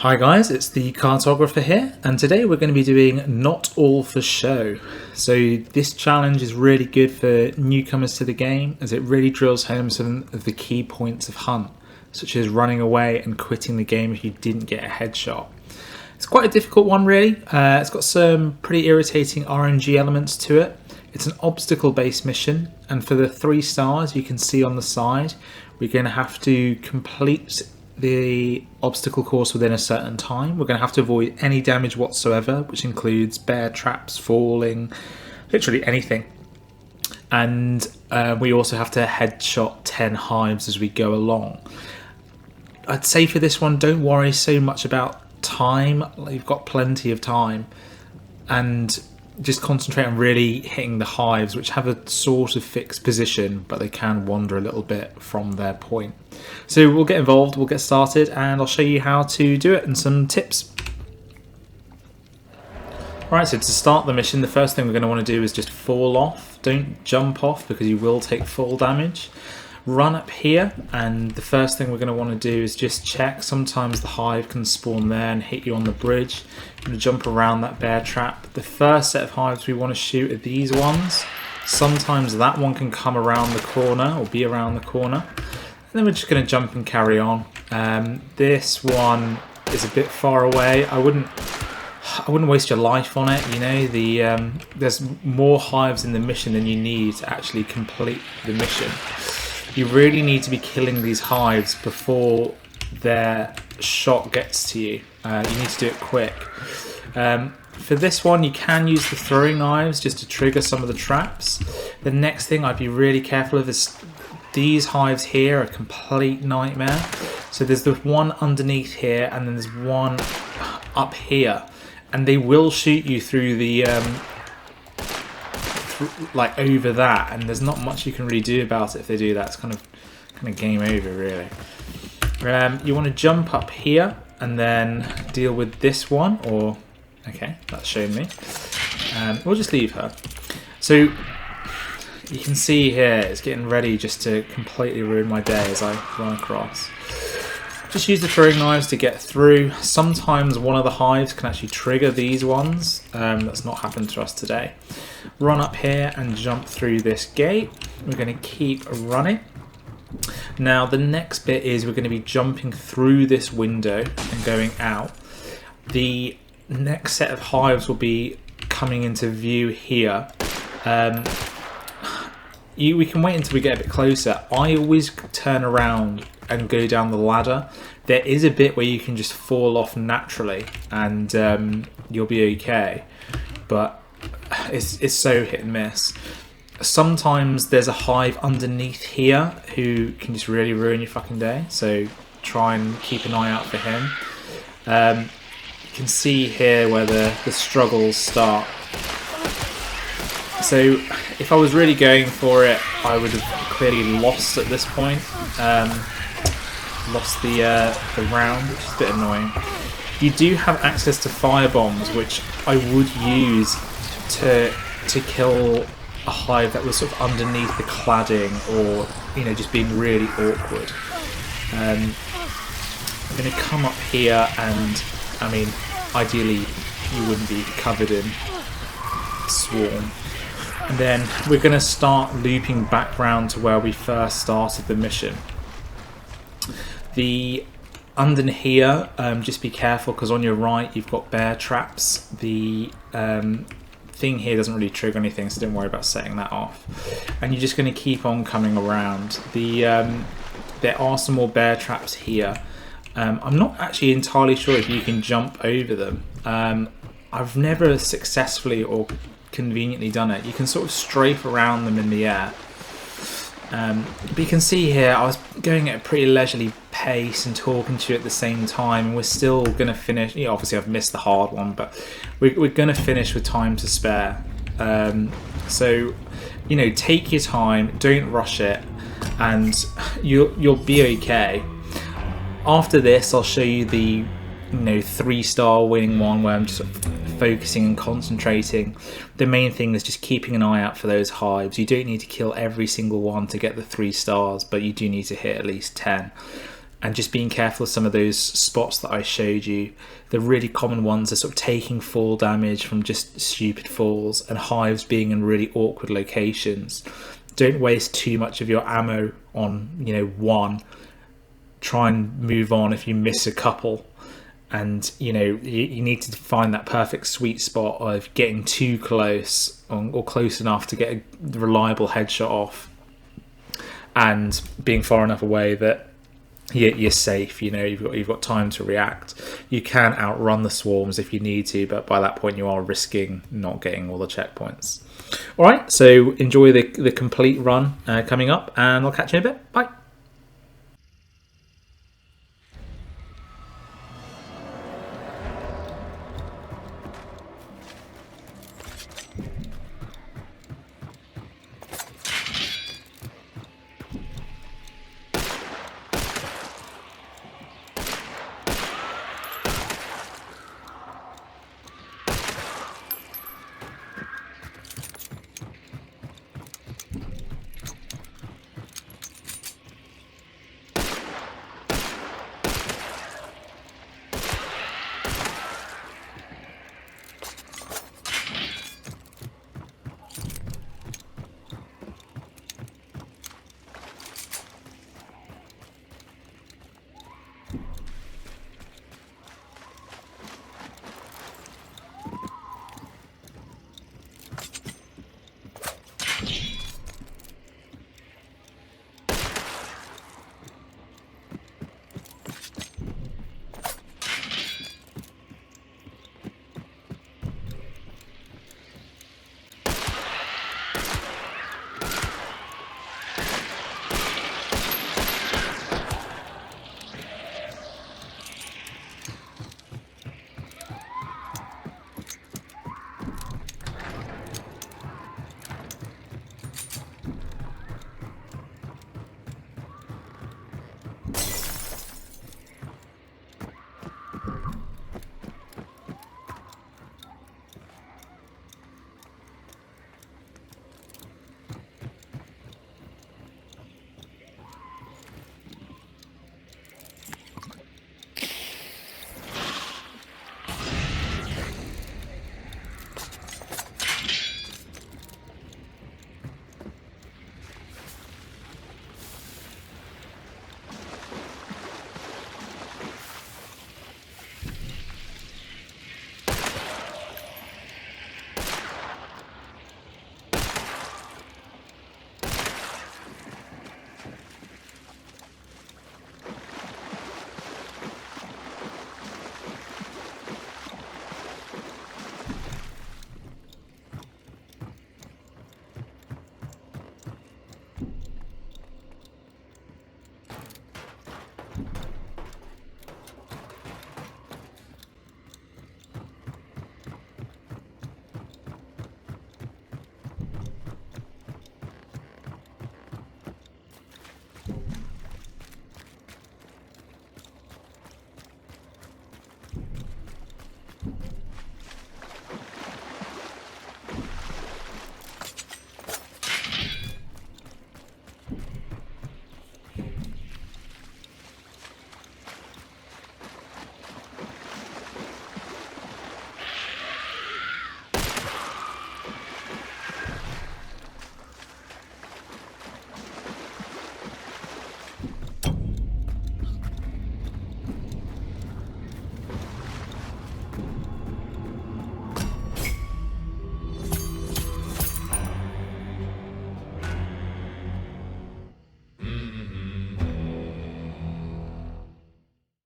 Hi guys, it's the Cartographer here, and today we're going to be doing Not All for Show. So this challenge is really good for newcomers to the game, as it really drills home some of the key points of Hunt, such as running away and quitting the game if you didn't get a headshot. It's quite a difficult one really. It's got some pretty irritating RNG elements to it. It's an obstacle based mission, and for the 3 stars you can see on the side, we're going to have to complete the obstacle course within a certain time. We're going to have to avoid any damage whatsoever, which includes bear traps, falling, literally anything. And we also have to headshot 10 hives as we go along. I'd say for this one, don't worry so much about time. You've got plenty of time, and just concentrate on really hitting the hives, which have a sort of fixed position, but they can wander a little bit from their point. So we'll get involved, we'll get started, and I'll show you how to do it and some tips. Right, so to start the mission, the first thing we're going to want to do is just fall off. Don't jump off because you will take fall damage. Run up here, and the first thing we're going to want to do is just check. Sometimes the hive can spawn there and hit you on the bridge. You're going to jump around that bear trap. The first set of hives we want to shoot are these ones. Sometimes that one can come around the corner or be around the corner. And then we're just going to jump and carry on. This one is a bit far away. I wouldn't waste your life on it. You know, there's more hives in the mission than you need to actually complete the mission. You really need to be killing these hives before their shot gets to you. You need to do it quick. For this one, you can use the throwing knives just to trigger some of the traps. The next thing I'd be really careful of is these hives here are a complete nightmare. So there's the one underneath here, and then there's one up here, and they will shoot you through the like over that, and there's not much you can really do about it if they do that. It's kind of game over really. You want to jump up here and then deal with this one, or okay, that's shown me. We'll just leave her. So you can see here it's getting ready just to completely ruin my day as I run across. Just use the throwing knives to get through. Sometimes one of the hives can actually trigger these ones. That's not happened to us today. Run up here and jump through this gate. We're going to keep running. Now the next bit is we're going to be jumping through this window and going out. The next set of hives will be coming into view here. We can wait until we get a bit closer. I always turn around and go down the ladder. There is a bit where you can just fall off naturally and you'll be okay, but it's so hit and miss. Sometimes there's a hive underneath here who can just really ruin your fucking day, so try and keep an eye out for him. You can see here where the struggles start. So if I was really going for it, I would have clearly lost at this point. Lost the round, which is a bit annoying. You do have access to fire bombs, which I would use to kill a hive that was sort of underneath the cladding, or just being really awkward. I'm going to come up here, and I mean, ideally you wouldn't be covered in swarm. And then we're going to start looping back round to where we first started the mission. The under here, just be careful because on your right you've got bear traps. The thing here doesn't really trigger anything, so don't worry about setting that off. And you're just going to keep on coming around. There are some more bear traps here. I'm not actually entirely sure if you can jump over them. I've never successfully or conveniently done it. You can sort of strafe around them in the air. But you can see here I was going at a pretty leisurely pace and talking to you at the same time, and we're still going to finish. Obviously I've missed the hard one, but we're going to finish with time to spare. So take your time, don't rush it, and you'll be okay. After this I'll show you the 3-star winning one where I'm just focusing and concentrating. The main thing is just keeping an eye out for those hives. You don't need to kill every single one to get the 3 stars, but you do need to hit at least 10. and just being careful of some of those spots that I showed you. The really common ones are sort of taking fall damage from just stupid falls, and hives being in really awkward locations. Don't waste too much of your ammo on, you know, one. Try and move on if you miss a couple. And, you know, you need to find that perfect sweet spot of getting too close or close enough to get a reliable headshot off, and being far enough away that you're safe. You know, you've got time to react. You can outrun the swarms if you need to, but by that point you are risking not getting all the checkpoints. All right, so enjoy the complete run coming up, and I'll catch you in a bit. Bye.